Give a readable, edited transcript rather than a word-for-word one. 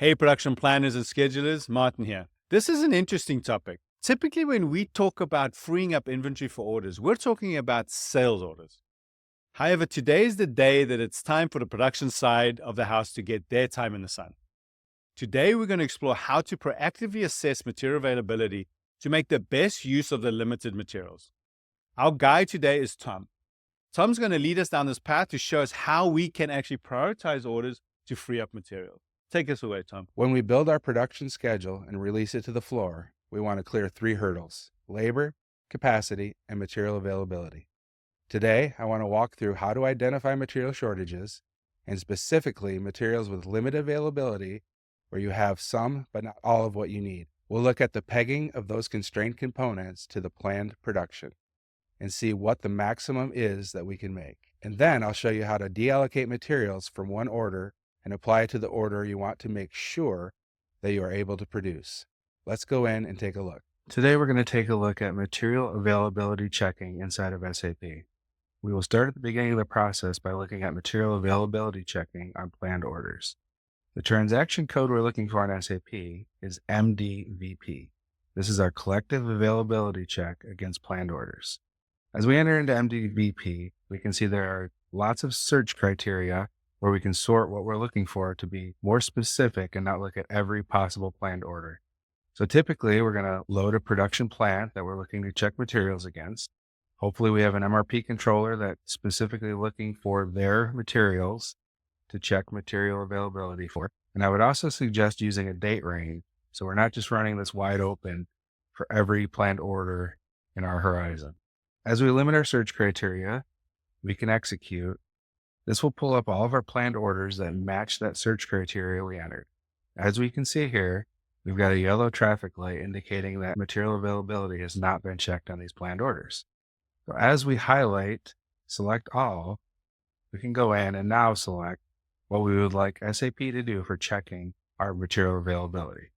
Hey, production planners and schedulers, Martin here. This is an interesting topic. Typically, when we talk about freeing up inventory for orders, we're talking about sales orders. However, today is the day that it's time for the production side of the house to get their time in the sun. Today, we're going to explore how to proactively assess material availability to make the best use of the limited materials. Our guide today is Tom. Tom's going to lead us down this path to show us how we can actually prioritize orders to free up material. Take us away, Tom. When we build our production schedule and release it to the floor, we want to clear 3 hurdles: labor, capacity, and material availability. Today, I want to walk through how to identify material shortages, and specifically materials with limited availability where you have some but not all of what you need. We'll look at the pegging of those constrained components to the planned production and see what the maximum is that we can make. And then I'll show you how to deallocate materials from one order and apply it to the order you want to make sure that you are able to produce. Let's go in and take a look. Today, we're going to take a look at material availability checking inside of SAP. We will start at the beginning of the process by looking at material availability checking on planned orders. The transaction code we're looking for on SAP is MDVP. This is our collective availability check against planned orders. As we enter into MDVP, we can see there are lots of search criteria where we can sort what we're looking for to be more specific and not look at every possible planned order. So typically, we're going to load a production plant that we're looking to check materials against. Hopefully, we have an MRP controller that's specifically looking for their materials to check material availability for. And I would also suggest using a date range, so we're not just running this wide open for every planned order in our horizon. As we limit our search criteria, we can execute. This will pull up all of our planned orders that match that search criteria we entered. As we can see here, we've got a yellow traffic light indicating that material availability has not been checked on these planned orders. So as we highlight, select all, we can go in and now select what we would like SAP to do for checking our material availability.